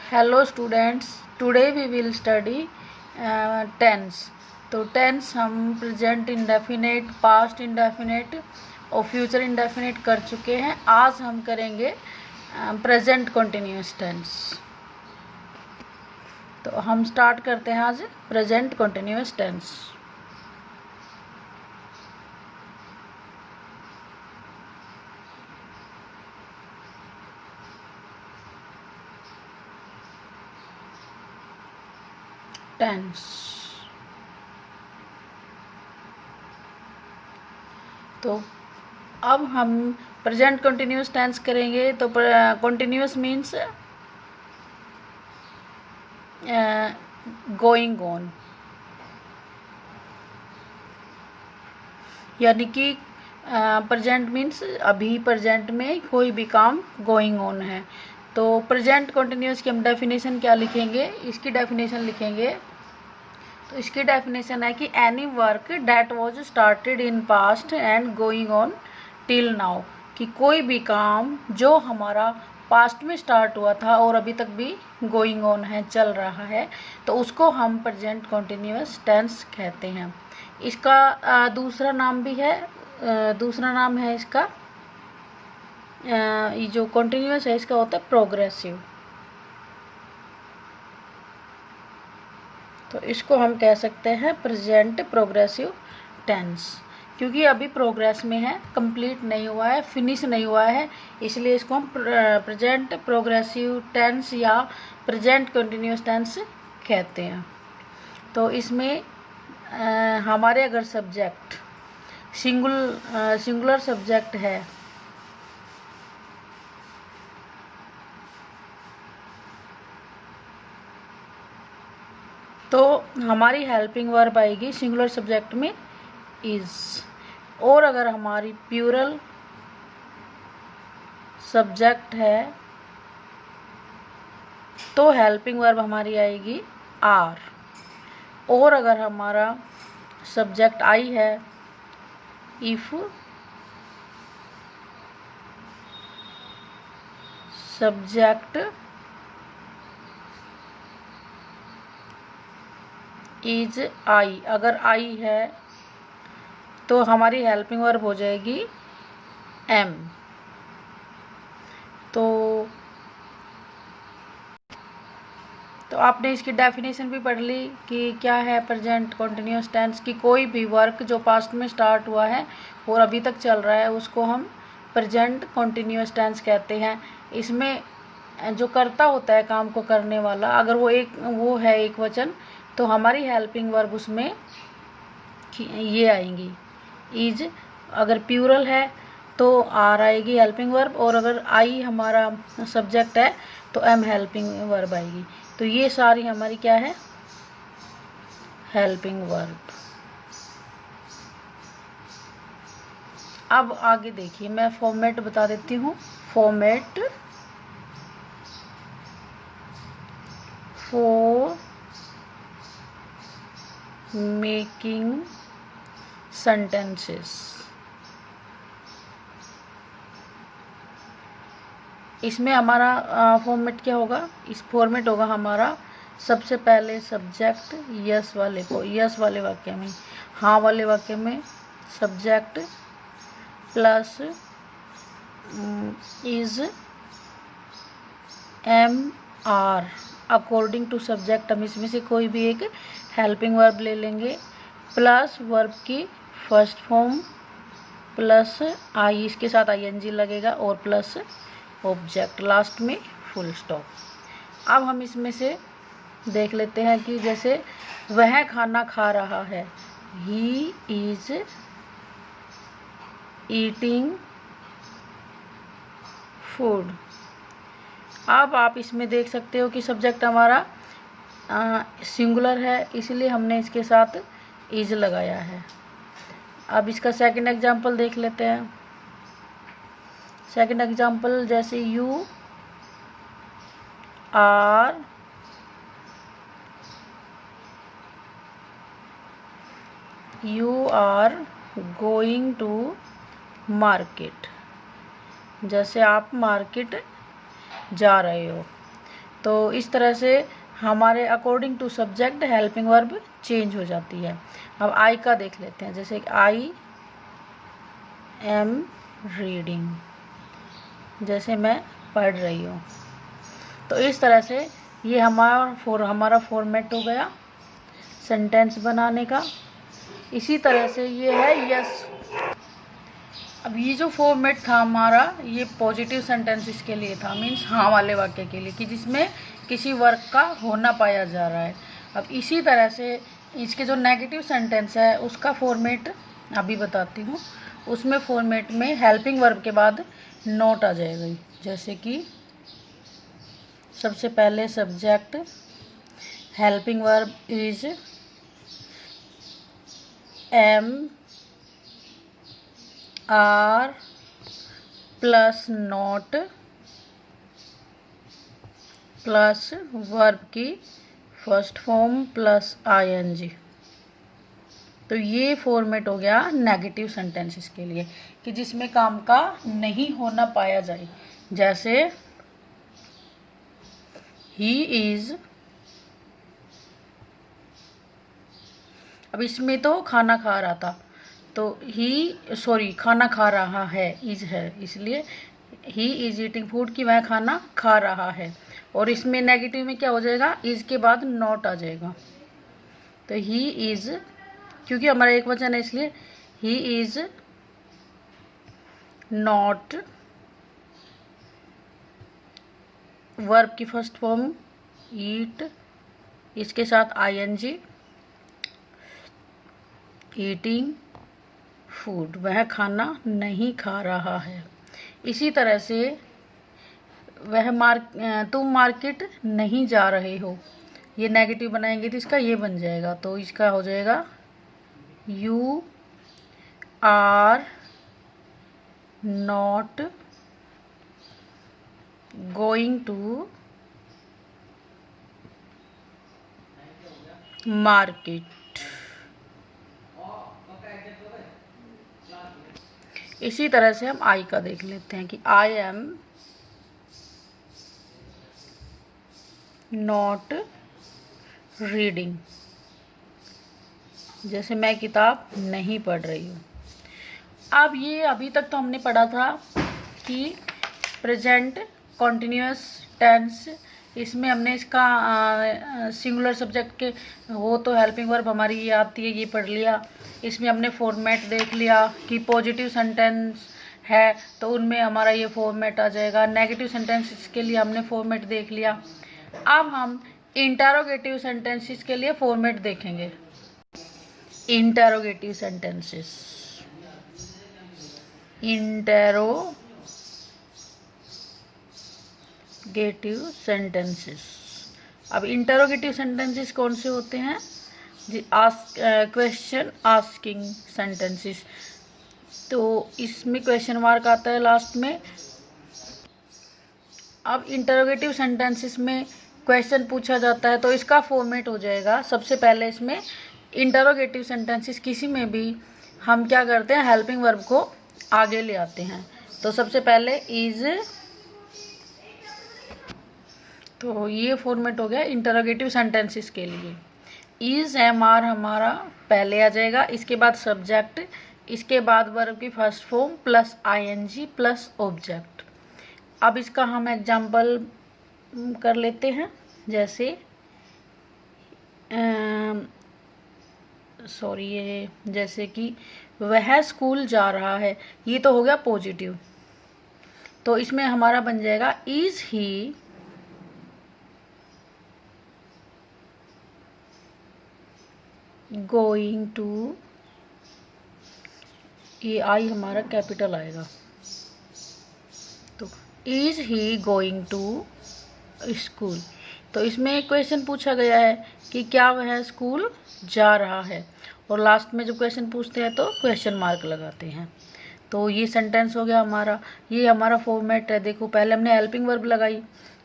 Hello students, today we will study tense. तो tense हम present indefinite, past indefinite और future indefinite कर चुके हैं। आज हम करेंगे प्रेजेंट कंटिन्यूअस टेंस। तो हम स्टार्ट करते हैं आज प्रेजेंट कंटिन्यूअस टेंस। टेंस तो अब हम प्रेजेंट कंटिन्यूअस टेंस करेंगे। तो कंटिन्यूअस मीन्स गोइंग ऑन, यानी कि प्रेजेंट मीन्स अभी प्रेजेंट में कोई भी काम गोइंग ऑन है। तो प्रेजेंट कंटिन्यूअस की हम डेफिनेशन क्या लिखेंगे, इसकी डेफिनेशन लिखेंगे। तो इसकी डेफिनेशन है कि any work that was started in past and going on till now, कि कोई भी काम जो हमारा पास्ट में स्टार्ट हुआ था और अभी तक भी गोइंग ऑन है, चल रहा है, तो उसको हम प्रेजेंट कंटिन्यूअस टेंस कहते हैं। इसका दूसरा नाम भी है, दूसरा नाम है इसका, ये जो कंटिन्यूअस है इसका होता है प्रोग्रेसिव। तो इसको हम कह सकते हैं प्रेजेंट प्रोग्रेसिव टेंस, क्योंकि अभी प्रोग्रेस में है, कंप्लीट नहीं हुआ है, फिनिश नहीं हुआ है, इसलिए इसको हम प्रेजेंट प्रोग्रेसिव टेंस या प्रेजेंट कंटिन्यूअस टेंस कहते हैं। तो इसमें हमारे अगर सब्जेक्ट सिंगुलर सब्जेक्ट है तो हमारी हेल्पिंग वर्ब आएगी सिंगुलर सब्जेक्ट में इज, और अगर हमारी प्लूरल सब्जेक्ट है तो हेल्पिंग वर्ब हमारी आएगी आर, और अगर हमारा सब्जेक्ट आई है, इफ सब्जेक्ट इज आई, अगर आई है तो हमारी हेल्पिंग वर्ब हो जाएगी एम। तो आपने इसकी डेफिनेशन भी पढ़ ली कि क्या है प्रेजेंट कंटिन्यूअस टेंस, की कोई भी वर्क जो पास्ट में स्टार्ट हुआ है और अभी तक चल रहा है उसको हम प्रेजेंट कंटिन्यूअस टेंस कहते हैं। इसमें जो करता होता है काम को करने वाला, अगर वो है एक वचन, तो हमारी हेल्पिंग वर्ब उसमें ये आएंगी इज। अगर प्लूरल है तो आर आएगी हेल्पिंग वर्ब, और अगर आई हमारा सब्जेक्ट है तो एम हेल्पिंग वर्ब आएगी। तो ये सारी हमारी क्या है, हेल्पिंग वर्ब। अब आगे देखिए, मैं फॉर्मेट बता देती हूँ। फॉर्मेट फॉर मेकिंग सेंटेंसेस, इसमें हमारा फॉर्मेट क्या होगा, इस फॉर्मेट होगा हमारा सबसे पहले सब्जेक्ट यस वाले वाक्य में, हाँ वाले वाक्य में subject plus is am are, according to subject हम इसमें से कोई भी एक हेल्पिंग वर्ब ले लेंगे, प्लस वर्ब की फर्स्ट फॉर्म प्लस आई, इसके साथ आईएनजी लगेगा, और प्लस ऑब्जेक्ट, लास्ट में फुल स्टॉप। अब हम इसमें से देख लेते हैं कि जैसे वह खाना खा रहा है, ही इज ईटिंग फूड। अब आप इसमें देख सकते हो कि सब्जेक्ट हमारा सिंगुलर है, इसलिए हमने इसके साथ इज लगाया है। अब इसका सेकंड एग्जांपल देख लेते हैं। सेकंड एग्जांपल जैसे you are going to market, जैसे आप मार्केट जा रहे हो। तो इस तरह से हमारे according to subject helping verb change हो जाती है। अब आई का देख लेते हैं, जैसे आई एम रीडिंग, जैसे मैं पढ़ रही हूँ। तो इस तरह से ये हमारा फॉर्मेट हो गया सेंटेंस बनाने का। इसी तरह से ये है यस। अब ये जो फॉर्मेट था हमारा, ये पॉजिटिव सेंटेंसेस के लिए था, मीन्स हाँ वाले वाक्य के लिए, कि जिसमें किसी वर्क का होना पाया जा रहा है। अब इसी तरह से इसके जो नेगेटिव सेंटेंस है उसका फॉर्मेट अभी बताती हूँ। उसमें फॉर्मेट में हेल्पिंग वर्ब के बाद नॉट आ जाएगा, जैसे कि सबसे पहले subject, helping verb is am are plus not plus verb की फर्स्ट फॉर्म प्लस आईएनजी। तो ये फॉर्मेट हो गया नेगेटिव सेंटेंसेस के लिए, कि जिसमें काम का नहीं होना पाया जाए, जैसे ही इज। अब इसमें तो खाना खा रहा था, तो खाना खा रहा है, इज है, इसलिए ही इज ईटिंग फूड, कि वह खाना खा रहा है। और इसमें नेगेटिव में क्या हो जाएगा, इज के बाद नॉट आ जाएगा। तो ही इज, क्योंकि हमारा एक वचन है इसलिए ही इज नॉट, वर्ब की फर्स्ट फॉर्म ईट, इसके साथ आईएनजी, ईटिंग फूड, वह खाना नहीं खा रहा है। इसी तरह से तुम मार्केट नहीं जा रहे हो, ये नेगेटिव बनाएंगे तो इसका ये बन जाएगा, तो इसका हो जाएगा you are not going to market. इसी तरह से हम आई का देख लेते हैं, कि आई एम नॉट रीडिंग, जैसे मैं किताब नहीं पढ़ रही हूँ। अब ये अभी तक तो हमने पढ़ा था कि प्रेजेंट कॉन्टिन्यूअस टेंस, इसमें हमने इसका सिंगुलर सब्जेक्ट के हो तो हेल्पिंग वर्ब हमारी ये आती है, ये पढ़ लिया। इसमें हमने फॉर्मेट देख लिया कि पॉजिटिव सेंटेंस है तो उनमें हमारा ये फॉर्मेट आ जाएगा। नेगेटिव सेंटेंसेस के लिए हमने फॉर्मेट देख लिया। अब हम इंटरोगेटिव सेंटेंसेस के लिए फॉर्मेट देखेंगे। Interrogative sentences, interrogative sentences. अब इंटरोगेटिव सेंटेंसेस कौन से होते हैं जी? Question asking sentences. तो इसमें क्वेश्चन मार्क आता है लास्ट में। अब इंटरोगेटिव सेंटेंसेस में क्वेश्चन पूछा जाता है तो इसका फॉर्मेट हो जाएगा, सबसे पहले इसमें इंटरोगेटिव सेंटेंसेस किसी में भी हम क्या करते हैं, हेल्पिंग वर्ब को आगे ले आते हैं। तो सबसे पहले इज, तो ये फॉर्मेट हो गया इंटरोगेटिव सेंटेंसेस के लिए। इज एम आर हमारा पहले आ जाएगा, इसके बाद सब्जेक्ट, इसके बाद वर्ब की first form plus I N G plus object. अब इसका हम एग्जाम्पल कर लेते हैं, जैसे जैसे कि वह स्कूल जा रहा है, ये तो हो गया पॉजिटिव। तो इसमें हमारा बन जाएगा इज ही गोइंग टू, ये आई हमारा कैपिटल आएगा। तो is he going to school, तो इसमें क्वेश्चन पूछा गया है कि क्या वह स्कूल जा रहा है, और लास्ट में जब क्वेश्चन पूछते हैं तो क्वेश्चन मार्क लगाते हैं। तो ये सेंटेंस हो गया हमारा। ये हमारा फॉर्मेट है। देखो, पहले हमने हेल्पिंग वर्ब लगाई,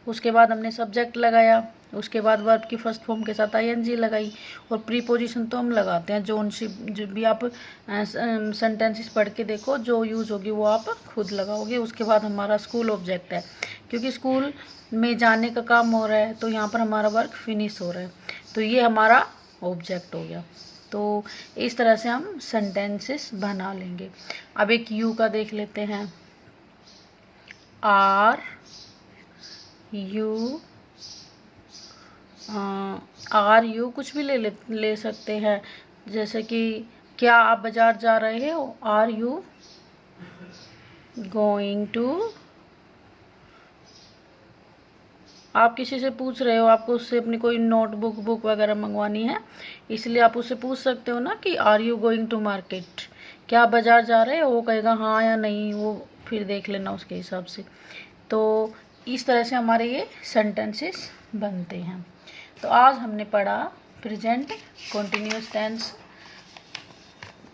उसके बाद हमने सब्जेक्ट लगाया, उसके बाद वर्ब की फर्स्ट फॉर्म के साथ आईएनजी लगाई, और प्रीपोजिशन तो हम लगाते हैं। जो भी आप सेंटेंसेस पढ़ के देखो, जो यूज़ होगी वो आप खुद लगाओगे। उसके बाद हमारा स्कूल ऑब्जेक्ट है क्योंकि स्कूल में जाने का काम हो रहा है, तो यहाँ पर हमारा वर्क फिनिश हो रहा है, तो ये हमारा ऑब्जेक्ट हो गया। तो इस तरह से हम सेंटेंसेस बना लेंगे। अब एक यू का देख लेते हैं। आर यू कुछ भी ले सकते हैं, जैसे कि क्या आप बाजार जा रहे हो, आर यू गोइंग टू। आप किसी से पूछ रहे हो, आपको उससे अपनी कोई नोटबुक बुक वगैरह मंगवानी है, इसलिए आप उससे पूछ सकते हो ना कि are you going to market, क्या आप बाजार जा रहे हो, वो कहेगा हाँ या नहीं, वो फिर देख लेना उसके हिसाब से। तो इस तरह से हमारे ये सेंटेंसेस बनते हैं। तो आज हमने पढ़ा present continuous tense.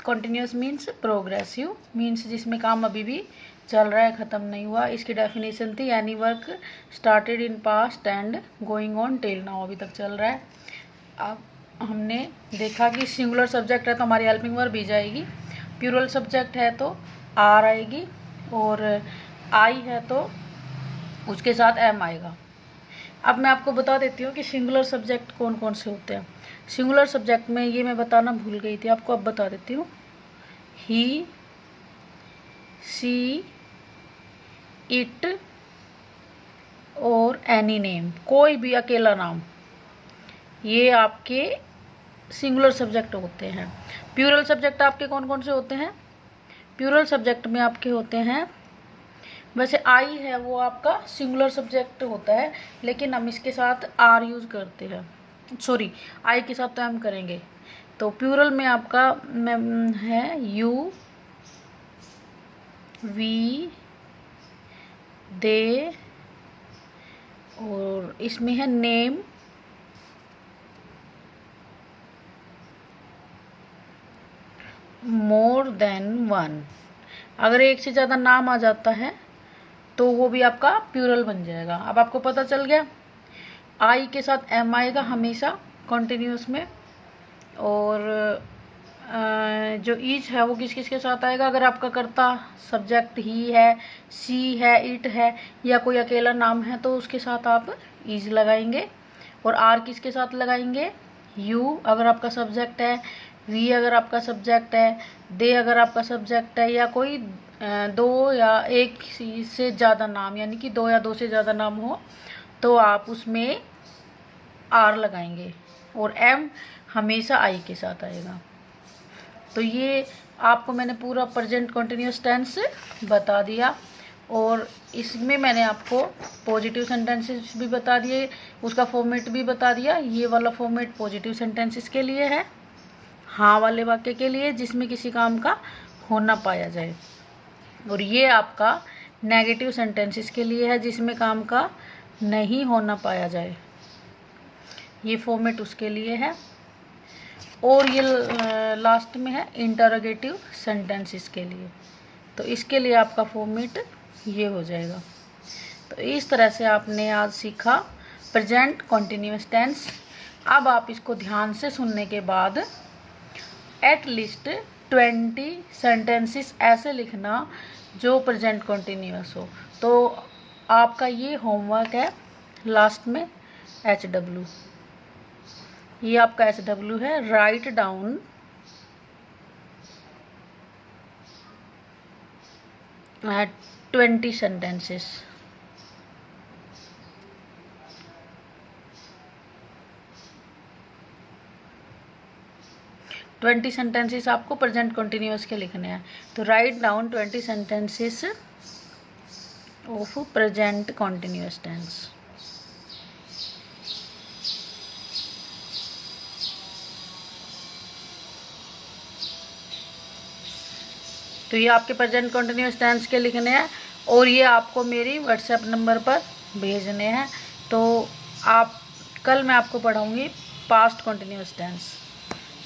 Continuous means progressive, means जिसमें काम अभी भी चल रहा है, ख़त्म नहीं हुआ। इसकी डेफिनेशन थी any work started in past and going on till now, अभी तक चल रहा है। अब हमने देखा कि सिंगुलर सब्जेक्ट है तो हमारी हेल्पिंग वर्ब भी जाएगी, प्लूरल सब्जेक्ट है तो आर आएगी, और आई है तो उसके साथ एम आएगा। अब मैं आपको बता देती हूँ कि सिंगुलर सब्जेक्ट कौन कौन से होते हैं। सिंगुलर सब्जेक्ट में ये मैं बताना भूल गई थी, आपको अब बता देती हूँ। ही, सी, इट और एनी नेम, कोई भी अकेला नाम, ये आपके सिंगुलर सब्जेक्ट होते हैं। प्लूरल सब्जेक्ट आपके कौन कौन से होते हैं? प्लूरल सब्जेक्ट में आपके होते हैं, वैसे आई है वो आपका सिंगुलर सब्जेक्ट होता है, लेकिन हम इसके साथ आर यूज़ करते हैं, सॉरी आई के साथ तो हम करेंगे। तो प्लूरल में आपका है यू, वी, दे, और इसमें है नेम, मोर देन वन। अगर एक से ज़्यादा नाम आ जाता है तो वो भी आपका प्लूरल बन जाएगा। अब आपको पता चल गया, आई के साथ एम आएगा हमेशा कंटिन्यूअस में, और जो ईच है वो किस किस के साथ आएगा। अगर आपका कर्ता सब्जेक्ट ही है, सी है, इट है, या कोई अकेला नाम है तो उसके साथ आप ईज लगाएंगे। और आर किसके साथ लगाएंगे? यू अगर आपका सब्जेक्ट है, वी अगर आपका सब्जेक्ट है, दे अगर आपका सब्जेक्ट है, या कोई दो या एक से ज़्यादा नाम, यानी कि दो या दो से ज़्यादा नाम हो तो आप उसमें आर लगाएंगे, और एम हमेशा आई के साथ आएगा। तो ये आपको मैंने पूरा प्रेजेंट कंटिन्यूअस टेंस बता दिया, और इसमें मैंने आपको पॉजिटिव सेंटेंसेस भी बता दिए, उसका फॉर्मेट भी बता दिया। ये वाला फॉर्मेट पॉजिटिव सेंटेंसेस के लिए है, हाँ वाले वाक्य के लिए जिसमें किसी काम का होना पाया जाए, और ये आपका नेगेटिव सेंटेंसेस के लिए है जिसमें काम का नहीं होना पाया जाए, ये फॉर्मेट उसके लिए है। और ये लास्ट में है इंटरोगेटिव सेंटेंसेस के लिए, तो इसके लिए आपका फॉर्मेट ये हो जाएगा। तो इस तरह से आपने आज सीखा प्रेजेंट कंटिन्यूअस टेंस। अब आप इसको ध्यान से सुनने के बाद एटलीस्ट 20 सेंटेंसेस ऐसे लिखना जो प्रेजेंट कंटिन्यूअस हो। तो आपका ये होमवर्क है लास्ट में HW, ये आपका HW है। Write down 20 sentences. Twenty sentences आपको प्रेजेंट कंटिन्यूअस के लिखने हैं। तो write down 20 sentences of present continuous tense. तो ये आपके प्रेजेंट कंटिन्यूअस टेंस के लिखने हैं, और ये आपको मेरी व्हाट्सएप नंबर पर भेजने हैं। तो आप कल मैं आपको पढ़ाऊँगी पास्ट कंटिन्यूअस टेंस।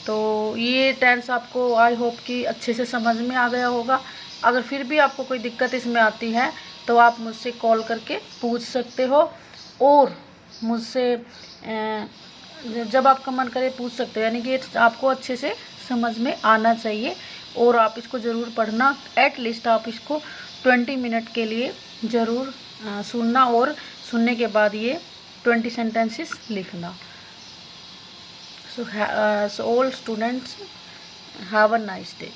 तो ये टेंस आपको आई होप कि अच्छे से समझ में आ गया होगा। अगर फिर भी आपको कोई दिक्कत इसमें आती है तो आप मुझसे कॉल करके पूछ सकते हो, और मुझसे जब आपका मन करे पूछ सकते हो, यानी कि आपको अच्छे से समझ में आना चाहिए, और आप इसको ज़रूर पढ़ना। एटलीस्ट आप इसको 20 मिनट के लिए ज़रूर सुनना और सुनने के बाद ये 20 सेंटेंसेस लिखना। So all students have a nice day.